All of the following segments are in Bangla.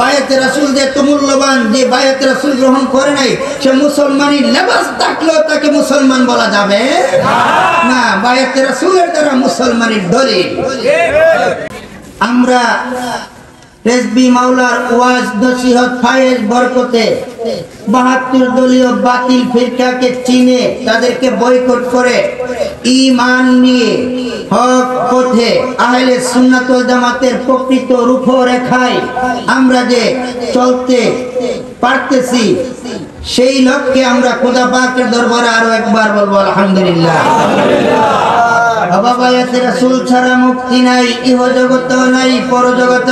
বায়াতে রাসূল যে এত মূল্যবান, যে বায়াতে রাসূল গ্রহণ করে নাই সে মুসলমানি লেবাস থাকলেও তাকে মুসলমান বলা যাবে না। বায়াতে রাসূলের দ্বারা মুসলমানের দলিল। আমরা রেজবি মাওলার ওয়াজ নসিহত ফায়েজ বরকতে ৭২ দলীয় বাতিল ফিরকাকে চিনে তাদেরকে বয়কট করে ঈমান নিয়ে হক পথে আহলে সুন্নাত ওয়াল জামাতের প্রকৃত রূপরেখায় আমরা যে চলতে পারতেছি, সেই লক্ষ্যে আমরা খোদা পাকের দরবারে আরো একবার বলবো আলহামদুলিল্লাহ। বাবা বায়াতে রাসূল ছাড়া মুক্তি নাই, ইহ জগত নাই, পরজগত।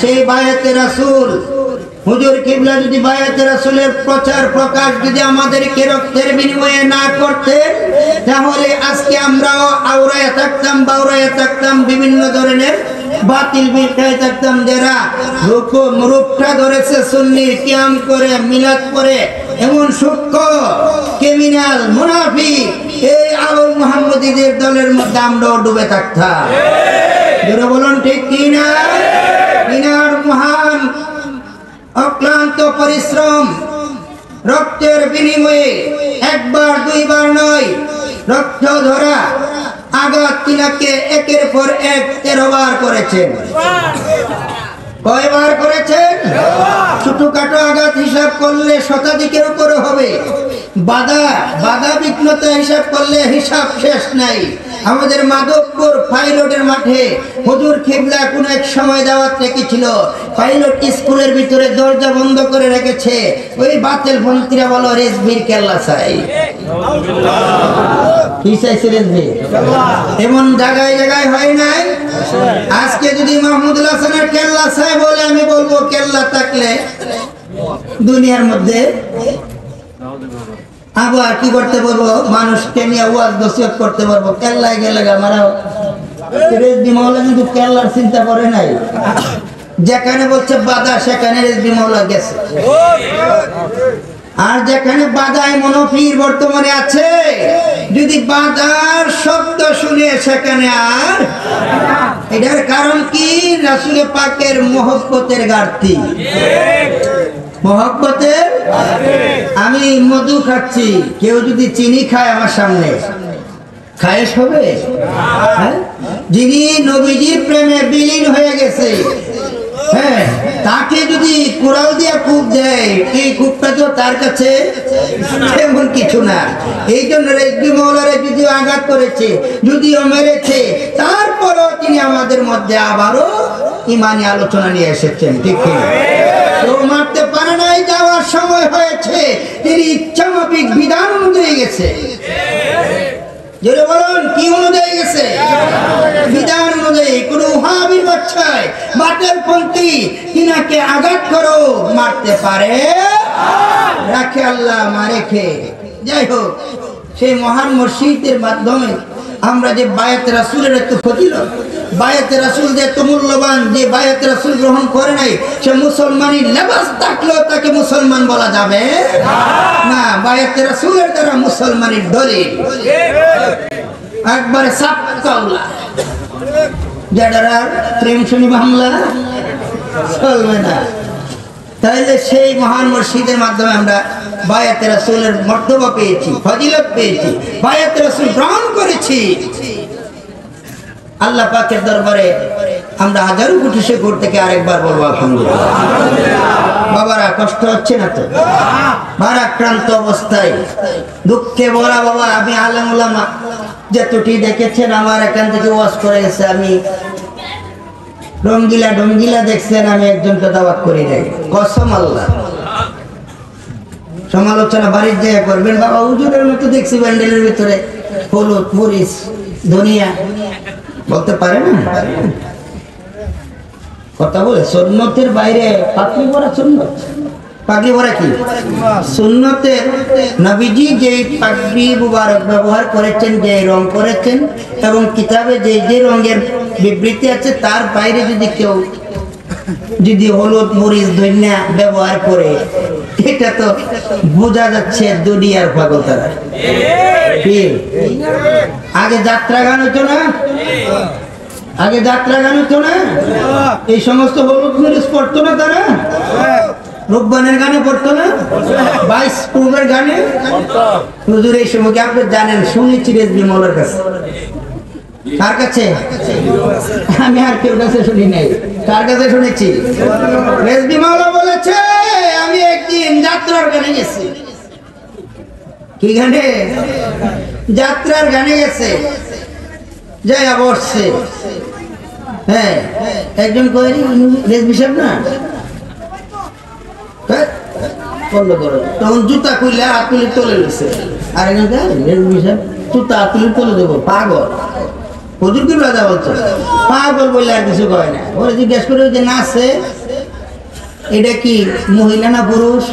সেই বায়াতে রাসূল হুজুর কিবলা যদি বায়াতে রাসূলের প্রচার প্রকাশ যদি আমাদেরকে রক্তের বিনিময়ে না করতেন, তাহলে আজকে আমরাও আওরায় থাকতাম, বাউরায় থাকতাম, বিভিন্ন ধরনের বাতিল বিরকায় থাকতাম, যারা রূপটা ধরেছে সুন্নির কিয়াম করে মিলাদ করে এমন সূক্ষ্ম ক্রিমিনাল মুনাফিক এই আবুল মুহাম্মদীদের দলের মধ্যে আমরাও ডুবে থাকতাম। যারা বলুন ঠিক কিনা? কিনার মহান অক্লান্ত পরিশ্রম রক্তের বিনিময়ে একবার দুইবার নয়, রক্ত ধরা আঘাত তিনাকে একের পর এক 13 বার করেছেন। কয়বার করেছেন? ছোটখাটো আঘাত হিসাব করলে শতাধিকের উপরে হবে। বাধা বিঘ্নতা হিসাব করলে হিসাব শেষ নাই। আমাদের মাধবপুর পাইলটের মাঠে হুজুর কিবলা কোন এক সময় দাওয়াত রেখেছিল, পাইলট স্কুলের ভিতরে দরজা বন্ধ করে রেখেছে। ওই বাতিল পন্থীরা বলো রেজবির কেল্লা চাই। কি চাইছে রেজবি? এমন জায়গায় জায়গায় হয় নাই? আজকে যদি মাহমুদুল হাসানের কেল্লা চাই বলে আমি বলবো, কেল্লা থাকলে দুনিয়ার মধ্যে আবার কি করতে পারবো? মানুষকে নিয়ে ওয়াজ নসিহত করতে পারবো। কেল্লায় গেলে আমরা রেজবি মাওলা কিন্তু কেল্লার চিন্তা করে নাই। যেখানে বলছে বাধা সেখানে রেজবি মাওলা গেছে, আর যেখানে বাধায় মনোফির বর্তমানে আছে, যদি বাধার শব্দ শুনে সেখানে আর এটার কারণ কি? রাসূল পাকের মহব্বতের ঘাটতি। মহব্বতের, আমি মধু খাচ্ছি, কেউ যদি চিনি খায় আমার সামনে, খায়েশ হবে? যিনি নবীজির প্রেমে বিলীন হয়ে গেছে, হ্যাঁ, তাকে যদি কুড়াল দিয়ে কূপ দেয়, এই কূপটা তো তার কাছে তেমন কিছু না। এই জন্য রেজবি মাওলারে যদিও আঘাত করেছে, যদিও মেরেছে, তারপরও তিনি আমাদের মধ্যে আবারও ইমানি আলোচনা নিয়ে এসেছেন। ঠিক কেউ মারতে পারে নাই, যাওয়ার সময় হয়েছে, তিনি ইচ্ছামাফিক বিধান অনুযায়ী গেছে। জোরে বলুন, কি অনুযায়ী গেছে? বিধান অনুযায়ী। কোন ওহাবীর বাচ্চায় বাতের পন্থী তিনাকে আঘাত করো, মারতে পারে? রাখে আল্লাহ, মারে খে। যাই হোক, সেই মহান মসজিদের মাধ্যমে আমরা যে বায়াতে রাসূলের এত ফজিলত, বায়াতে রাসূল যে এত মূল্যবান, যে বায়াতে রাসূল গ্রহণ করে নাই সে মুসলমানি লেবাস থাকলেও তাকে মুসলমান বলা যাবে না। বায়াতে রাসূলের দ্বারা মুসলমানের দলিল। একবারে সাপকাউলা, যারা প্রেম শুনি মামলা চলবে না। তাইলে সেই মহান মসজিদের মাধ্যমে আমরা বায়াতে রাসূলের মর্তবা পেয়েছি, ফজিলত পেয়েছি, বায়াতে রাসূল গ্রহণ করেছি। আল্লাহ পাকের দরবারে আমরা হাজারো কোটি শুকর থেকে আরেকবার বলবো আলহামদুলিল্লাহ। বাবারা কষ্ট হচ্ছে না তো? ভারাক্রান্ত অবস্থায় দুঃখে ভরা বাবা, আমি আলেম ওলামা যতটি দেখেছেন আমার এখান থেকে ওয়াজ করে গেছে, আমি রঙ্গিলা দেখছেন, আমি একজনকে দাওয়াত করি নাই, কসম আল্লাহ। সমালোচনা বাড়ির জায়গা করবেন, বাবা হুজুরের মতো দেখছি ব্যান্ডেলের ভিতরে হলুদ মরিচ ধনিয়া, বলতে পারে না কথা বলে। সুন্নতের বাইরে পাগড়ি পরা সুন্নত। পাগড়ি পরা কি সুন্নতের? নবীজি যে পাগড়ি মুবারক ব্যবহার করেছেন, যে রং করেছেন, এবং কিতাবে যে রঙের বিবৃতি আছে, তার বাইরে যদি কেউ যদি হলুদ মরিচ ধনিয়া ব্যবহার করে, এটা তো বোঝা যাচ্ছে দুনিয়ার পাগল তারা। আগে যাত্রা গান হতো না, আগে যাত্রা গান হতো না, এই সমস্ত হলুদ মরিচ পড়তো না তারা, রূপবানের গানে পড়তো না, 22 পূর্বের গানে। হুজুর এই সময় আপনি জানেন, শুনেছি রেজবি মৌলার কাছে। কার কাছে? আমি আর কেউ কাছে শুনি নাই, কার কাছে শুনেছি? রেজবি মাওলা বলেছে, আমি একদিন যাত্রার গানে গেছি। কি গানে? যাত্রার গানে গেছে, যাই বসছে। হ্যাঁ, একজন কই রেজবি সাহেব না, তখন জুতা খুললে আতুলি তোলে নিছে। আর একজন রেজবি সাহেব জুতা আতুলি তোলে দেবো, পাগল। হুজুর কি রাজা বলছে, পাগল বললে আর কিছু কয় না। ওরা জিজ্ঞেস করে যে নাচে এটা কি মহিলা না পুরুষ?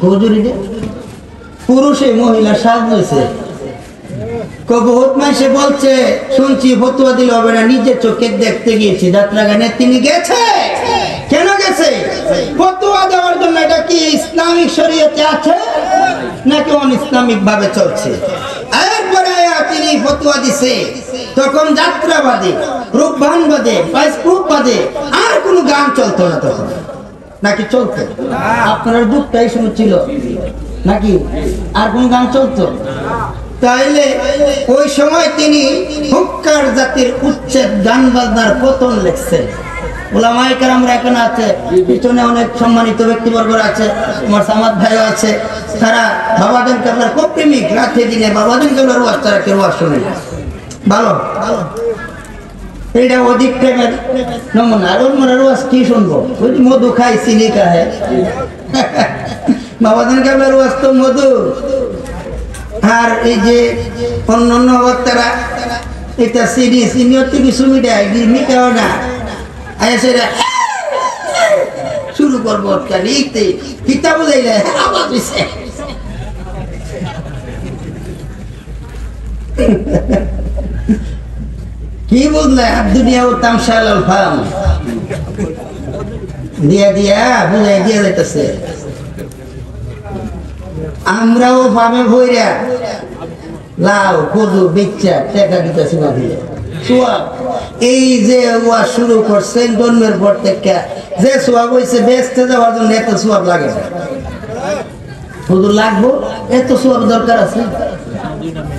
হুজুর এটা পুরুষে মহিলা সাজ হয়েছে। বহুত মাসে বলছে, শুনছি ফতুয়া দিলে হবে না, নিজের চোখে দেখতে গিয়েছি যাত্রা গানে। তিনি গেছে, কেন গেছে? ফতুয়া দেওয়ার জন্য। এটা কি ইসলামিক শরীয়তে আছে নাকি অন ইসলামিক ভাবে চলছে? এরপরে তিনি ফতুয়া দিছে, তখন যাত্রা বাদে, রূপবান বাদে, বাইসপ্রুফ বাদে আর কোনো গান চলতো না তখন, নাকি চলতো? আপনার যুগটাই শুরু ছিল নাকি আর কোন গান চলতো? তাইলে ওই সময় তিনি হুক্কার জাতির উচ্ছেদ, গান বাজনার পতন লিখছেন। ওলামায়ে কেরামরা এখানে আছে, পিছনে অনেক সম্মানিত ব্যক্তিবর্গ আছে, আমার সামাদ ভাইও আছে। তারা বাবাজান কেবলার খুব প্রেমিক, রাতে দিনে বাবাজান কেবলার ওয়াজ তারা কেউ ওয়াজ শোনে না। ভালো, এটা অধিক প্রেমের নমুনা। আর ওর ওয়াজ কি শুনবো? ওই মধু খাই চিনি খায়, বাবাজান কেবলার ওয়াজ তো মধু। আর এই যে অন্যান্য বক্তারা এটা চিনি, চিনিও তো কিছু মিটাই মিটাও না, সেটা শুরু করবো লিখতে, কিতাব বুঝাইলে আওয়াজ হইছে। কি বুঝলে? দুনিয়া ও তামশাল ফাম দিয়া দিয়া বুঝাই দিয়া যাইতেছে। আমরাও ফামে ভইরা লাউ কদু বেচা টাকা দিতেছি না দিয়ে। এই যে ওয়াজ শুরু করছেন জন্মের পর থেকে, যে সোয়াব হয়েছে বেচতে যাওয়ার জন্য এত সোয়াব লাগে না। হুজুর লাগবো, এত সোয়াব দরকার আছে?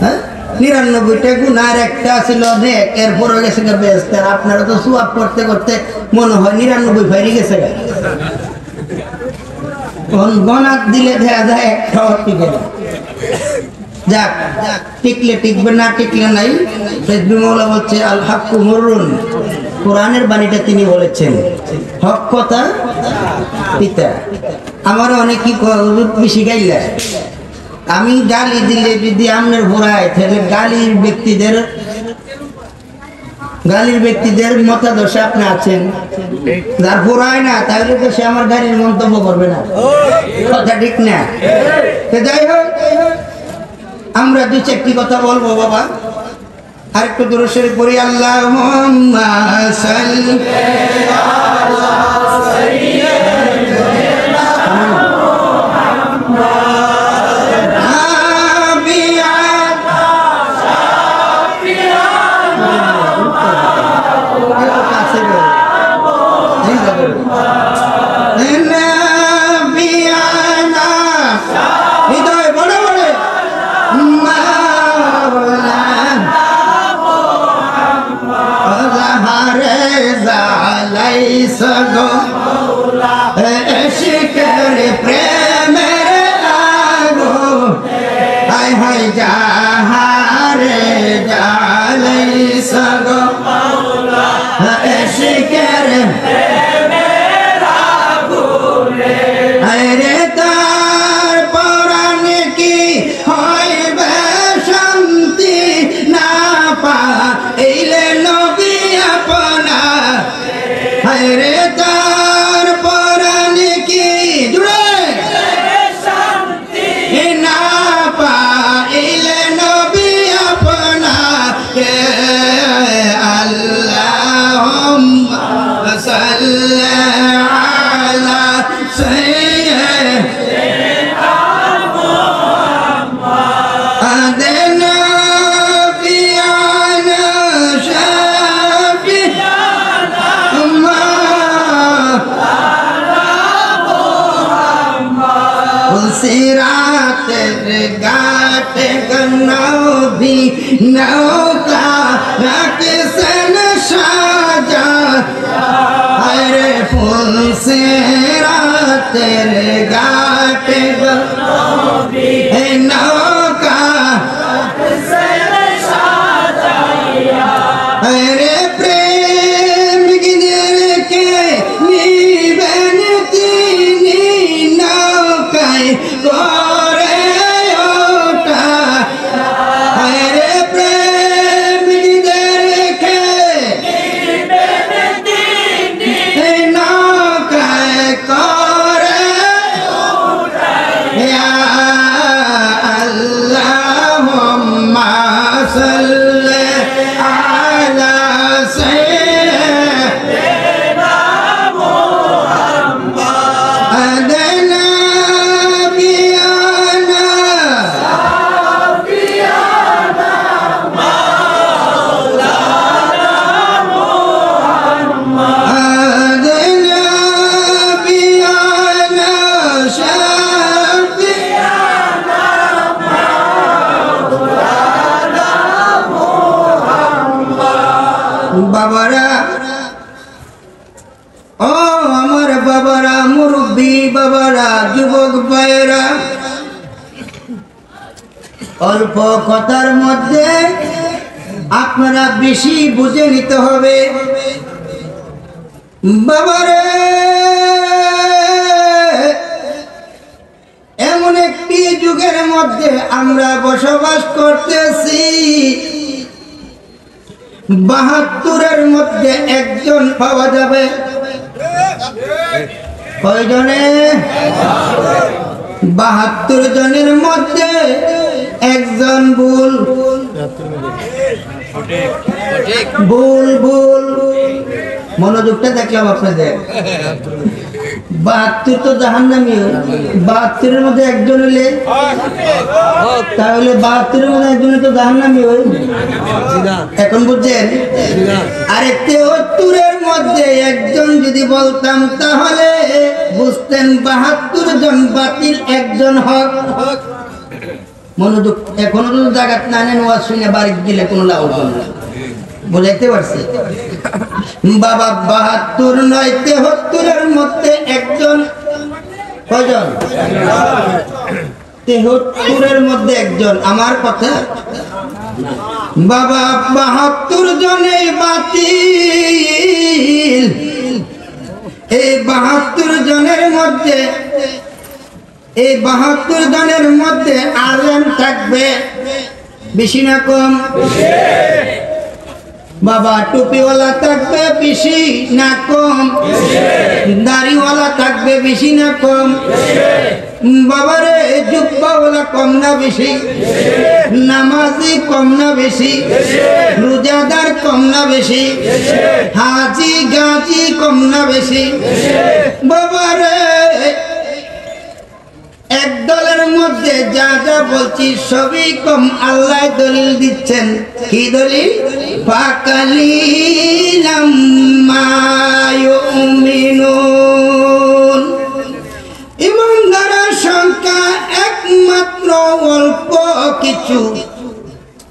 হ্যাঁ, 99টা গুনার একটা ছিল অনেক, এরপরে গেছে বেচতে। আপনারা তো সোয়াব করতে করতে মনে হয় 99 ফাইরে গেছে। গনাত দিলে দেখা যায় একটা টিকে না। যাক, টিকলে টিকবে, না টিকলে নাই। রেজবি মাওলা বলছে আল হাক্কু মুররুন, কোরআনের বাণীটা তিনি বলেছেন, হক কথা পিতা। আমার অনেক কি বেশি গাইলা, আমি গালি দিলে যদি আমনের ভরায়, তাহলে গালির ব্যক্তিদের মতাদর্শে আপনি আছেন। যার ভরায় না, তাহলে তো সে আমার গাড়ির মন্তব্য করবে না, কথা ঠিক না? যাই হোক, আমরা 2-4টি কথা বলবো বাবা। আরেকটু দূরে সরে পড়ি। আল্লাহুম্মা সাল্লি আলা সাইয়্যিদিনা মুহাম্মাদ নাবিয়ানা শাফিয়ানা নাবিয়ানা হৃদয় বড় বড় সগো শিকর প্রেমের লাগো, হায় হায় যাহারে জালাই সগো শিকর প্রেমের লাগো রে। তার পরাণ কি হইবে শান্তি না পাইলে নবী আপনা, রে তার পরাণ কি জুড়ে শান্তি না পাইলে নবী আপনা কে সিরাতের ঘাটে নবী নৌকা রাখছেন সাজা আরে ফুল সিরাতের ঘাটে নবী নৌকা রাখছেন সাজাইয়া আরে করে ওটা আরে প্রেমীদের রেখে নৌকায় করে ইয়া আল্লাহুম্মা সাল্লি আলা সাইয়্যিদিনা মুহাম্মদ বাবারা ও আমার বাবারা মুরব্বী বাবারা যুবক ভাইরা অল্প কথার মধ্যে আপনারা বেশি বুঝে নিতে হবে বাবারে এমন একটি যুগের মধ্যে আমরা বসবাস করতেছি ৭২-এর মধ্যে একজন পাওয়া যাবে কয়জনে ৭২ জনের মধ্যে একজন ভুল ভুল ভুল মনোযোগটা দেখলাম আপনাদের ৭২ তো জাহান্নামী ৭২-এর মধ্যে একজন হলে তাহলে ৭২-এর মধ্যে একজন তো জাহান্নামী হই এখন বুঝছেন আরে ৭৩-এর মধ্যে একজন যদি বলতাম তাহলে বুঝতেন ৭২ জন বাতিল একজন হক মনোযোগ এখনো তো জায়গা না নেন ওয়াজ শুনে বাড়ি গেলে কোনো লাভ হবে না বুঝাইতে পারছি বাবা ৭২ নয় ৭৩-এর মধ্যে একজন কয়জন ৭৩-এর মধ্যে একজন আমার কথা বাবা ৭২ জনে বাতিল এই ৭২ জনের মধ্যে এই ৭২ জনের মধ্যে আলেম থাকবে বেশি না কম বাবা টুপিওয়ালা থাকবে বেশি না কম দাড়িওয়ালা থাকবে বেশি না কম বাবারে জুব্বাওয়ালা কম না বেশি নামাজি কম না বেশি রোজাদার কম না বেশি হাজি গাজি কম না বেশি বাবারে এক দলের মধ্যে যা যা বলছি সবই কম আল্লাহ দলিল দিচ্ছেন কি দলিল ফাকালিলাম মা ইউমিনুন ইমানদারের সংখ্যা একমাত্র অল্প কিছু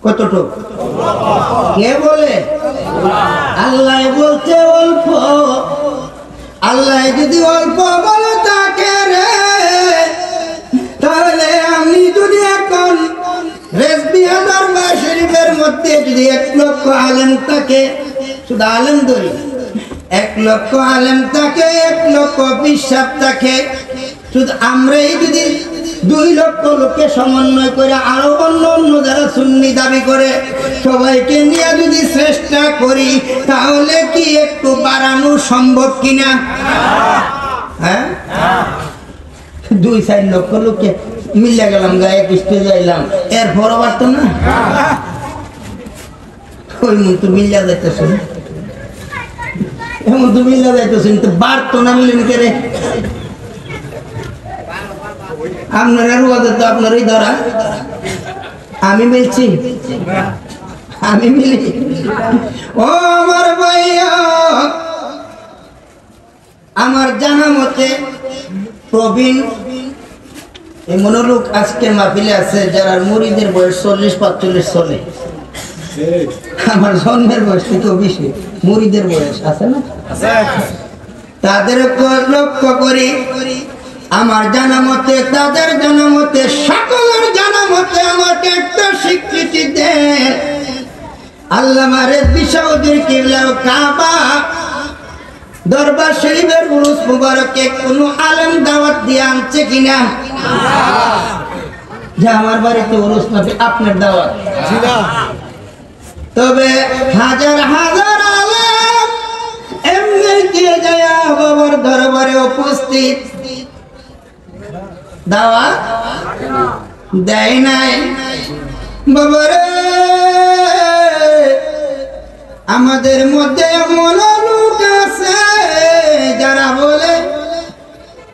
কতটুকু কে বলে আল্লাহ বলছে অল্প আল্লাহ যদি অল্প বলে তাকে রে তাহলে আমি যদি এখন রেজবি দরবার শরীফের মধ্যে যদি 1 লক্ষ আলেম থাকে শুধু আলেম ধরি 1 লক্ষ আলেম থাকে 1 লক্ষ বিশ্বাস থাকে শুধু আমরাই যদি 2 লক্ষ লোককে সমন্বয় করে আরো অন্য অন্য যারা সুন্নি দাবি করে সবাইকে নিয়ে যদি চেষ্টা করি তাহলে কি একটু বাড়ানো সম্ভব কিনা হ্যাঁ 2-4 লক্ষ লোককে মিলে গেলাম গায়ে কিস্তে যাইলাম এরপর পারত না ওই মতো মিলিয়া যাইতেছ এমন তো মিলিয়া যাইতেছ কিন্তু বাড়তো না মিলেন করে আপনারা রুয়াতে তো আপনারই ধরা আমি মিলছি আমি মিলি ও আমার ভাইয়া আমার জানা মতে প্রবীণ এমন লোক আজকের মাহফিলে আছে যারা মুরিদের বয়স 40-45 চলে। আমার জন্মের বয়স থেকে বেশি মুরিদের বয়স আছে না? তাদের লক্ষ্য করি, আমার জানা মতে, তাদের জানা মতে, সকলের জানা মতে আমাকে একটা স্বীকৃতি দেন। আল্লামা রেজভী চৌধুরী কিবলার কাবা দরবার শরীফের উরুস মুবারকে কোন আলেম দাওয়াত দিয়ে আনছে কিনা? যে আমার বাড়িতে উরুস নবী, আপনার দাওয়াত। তবে হাজার হাজার আলেম এমনি দিয়ে যায় বাবার দরবারে উপস্থিত, দাওয়াত দেয় নাই। বাবারে, আমাদের মধ্যে এমন লোক আছে যারা বলে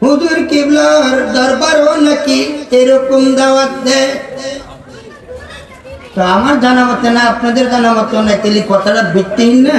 হুজুর কিবলার দরবারও নাকি এরকম দাওয়াত দেয়। তো আমার জানা মতে না, আপনাদের জানা মতে না, তাহলে কথাটা ভিত্তিহীন না?